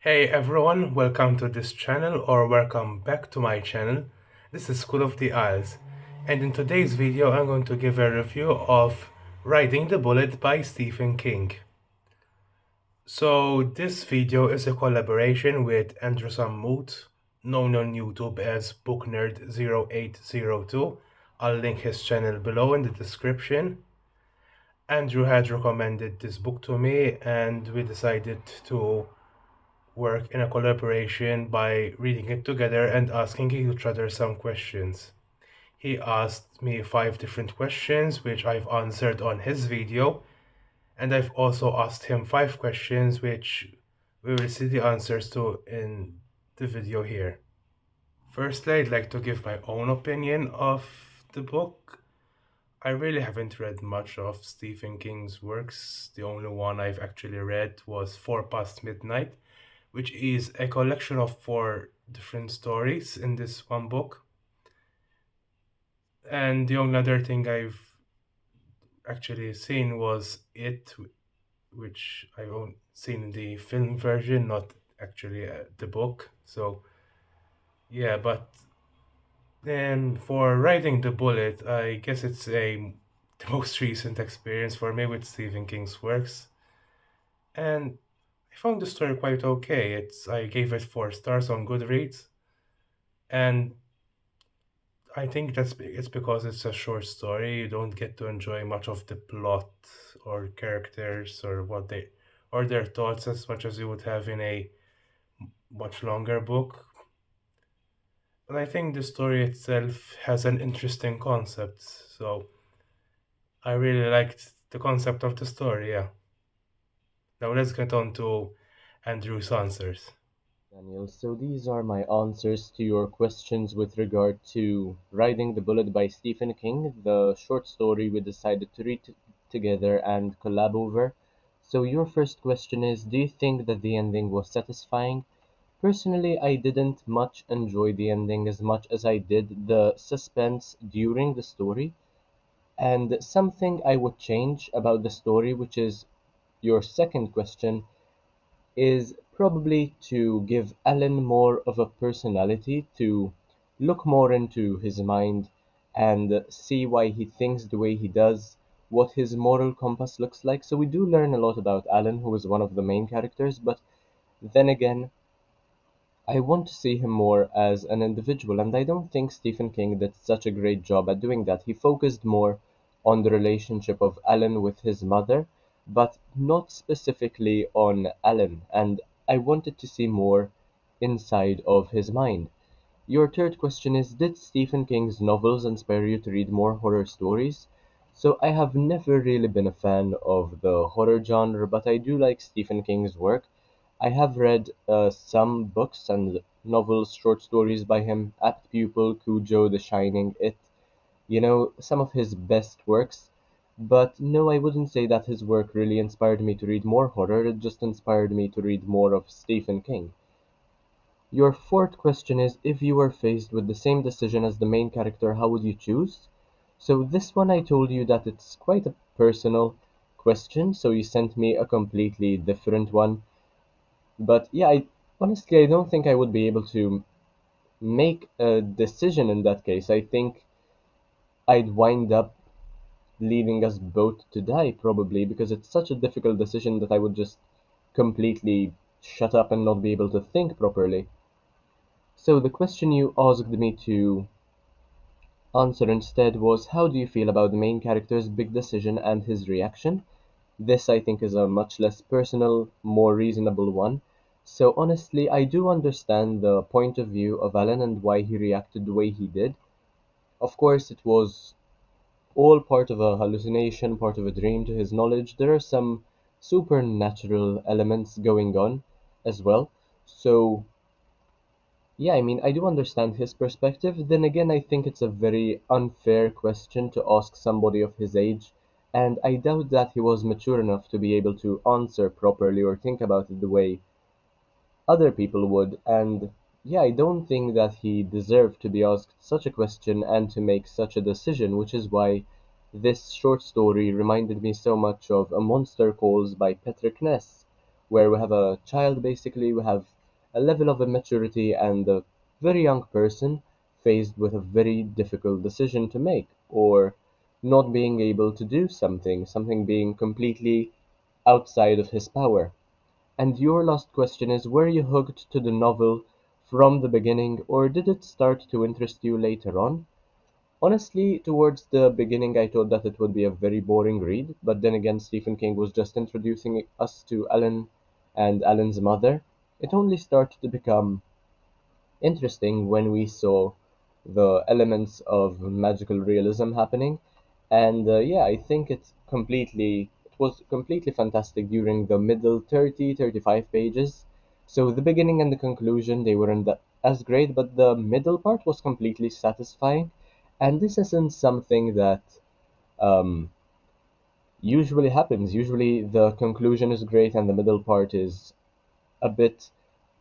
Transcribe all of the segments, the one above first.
Hey everyone, welcome to this channel or welcome back to my channel. This is School of the Isles, and in today's video I'm going to give a review of Riding the Bullet by Stephen King. So this video is a collaboration with Andrew Sammoot, known on YouTube as BookNerd0802. I'll link his channel below in the description. Andrew had recommended this book to me and we decided to work in a collaboration by reading it together and asking each other some questions. He asked me 5 different questions, which I've answered on his video, and I've also asked him 5 questions, which we will see the answers to in the video here. Firstly, I'd like to give my own opinion of the book. I really haven't read much of Stephen King's works. The only one I've actually read was Four Past Midnight, which is a collection of 4 different stories in this one book. And the only other thing I've actually seen was It, which I've only seen in the film version, not actually the book. So, yeah, but then for Riding the Bullet, I guess it's the most recent experience for me with Stephen King's works. And I found the story quite okay. I gave it 4 stars on Goodreads, and I think it's because it's a short story. You don't get to enjoy much of the plot or characters or what they or their thoughts as much as you would have in a much longer book. But I think the story itself has an interesting concept. So I really liked the concept of the story, yeah. Now let's get on to Andrew's answers. Daniel, so these are my answers to your questions with regard to Riding the Bullet by Stephen King, the short story we decided to read together and collab over. So your first question is, do you think that the ending was satisfying? Personally, I didn't much enjoy the ending as much as I did the suspense during the story. And something I would change about the story, which is your second question, is probably to give Alan more of a personality, to look more into his mind and see why he thinks the way he does, what his moral compass looks like. So we do learn a lot about Alan, who is one of the main characters, but then again, I want to see him more as an individual, and I don't think Stephen King did such a great job at doing that. He focused more on the relationship of Alan with his mother, but not specifically on Alan, and I wanted to see more inside of his mind. Your third question is, did Stephen King's novels inspire you to read more horror stories? So I have never really been a fan of the horror genre, but I do like Stephen King's work. I have read some books and novels, short stories by him: Apt Pupil, Cujo, The Shining, It, some of his best works. But no, I wouldn't say that his work really inspired me to read more horror, it just inspired me to read more of Stephen King. Your fourth question is, if you were faced with the same decision as the main character, how would you choose? So this one I told you that it's quite a personal question, so you sent me a completely different one. But yeah, honestly I don't think I would be able to make a decision in that case. I think I'd wind up leaving us both to die probably because it's such a difficult decision that I would just completely shut up and not be able to think properly. So the question you asked me to answer instead was, how do you feel about the main character's big decision and his reaction? This, I think, is a much less personal, more reasonable one. So honestly, I do understand the point of view of Alan and why he reacted the way he did. Of course, it was all part of a hallucination, part of a dream to his knowledge. There are some supernatural elements going on as well. So yeah, I mean, I do understand his perspective. Then again, I think it's a very unfair question to ask somebody of his age, and I doubt that he was mature enough to be able to answer properly or think about it the way other people would. And yeah, I don't think that he deserved to be asked such a question and to make such a decision, which is why this short story reminded me so much of A Monster Calls by Patrick Ness, where we have a child basically, we have a level of immaturity and a very young person faced with a very difficult decision to make, or not being able to do something being completely outside of his power. And your last question is, were you hooked to the novel from the beginning, or did it start to interest you later on? Honestly, towards the beginning, I thought that it would be a very boring read, but then again, Stephen King was just introducing us to Alan and Alan's mother. It only started to become interesting when we saw the elements of magical realism happening. And yeah, I think it was completely fantastic during the middle 30, 35 pages. So the beginning and the conclusion, they weren't as great, but the middle part was completely satisfying. And this isn't something that um, usually happens. Usually the conclusion is great and the middle part is a bit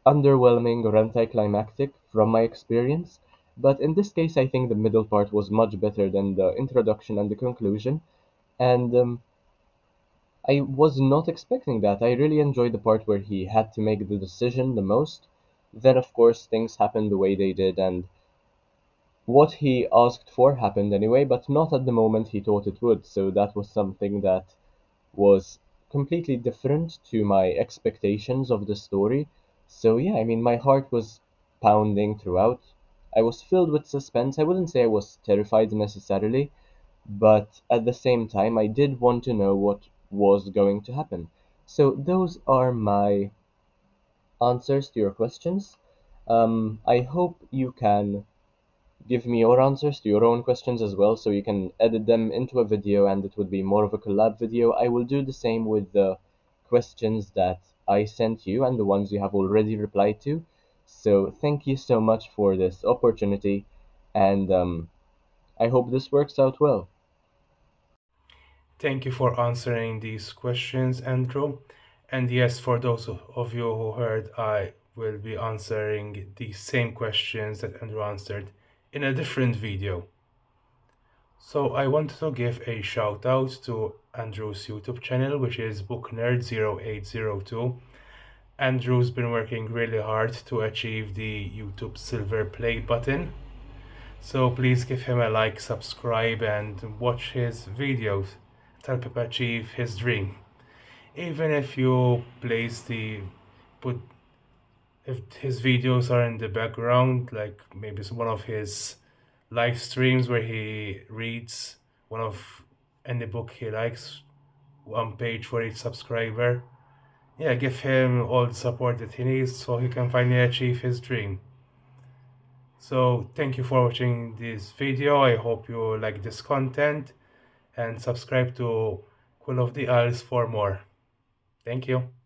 underwhelming or anticlimactic from my experience. But in this case, I think the middle part was much better than the introduction and the conclusion. And I was not expecting that. I really enjoyed the part where he had to make the decision the most. Then, of course, things happened the way they did, and what he asked for happened anyway, but not at the moment he thought it would. So that was something that was completely different to my expectations of the story. So yeah, I mean, my heart was pounding throughout. I was filled with suspense. I wouldn't say I was terrified necessarily, but at the same time, I did want to know what was going to happen. So those are my answers to your questions. I hope you can give me your answers to your own questions as well, so you can edit them into a video and it would be more of a collab video. I will do the same with the questions that I sent you and the ones you have already replied to. So thank you so much for this opportunity, and I hope this works out well. Thank you for answering these questions, Andrew. And yes, for those of you who heard, I will be answering the same questions that Andrew answered in a different video. So I want to give a shout out to Andrew's YouTube channel, which is BookNerd0802. Andrew's been working really hard to achieve the YouTube silver play button. So please give him a like, subscribe, and watch his videos to help him achieve his dream. Even if you place the put if his videos are in the background, like maybe it's one of his live streams where he reads one of any book he likes, one page for each subscriber. Yeah, give him all the support that he needs so he can finally achieve his dream. So thank you for watching this video. I hope you like this content and subscribe to Quill of the Isles for more. Thank you.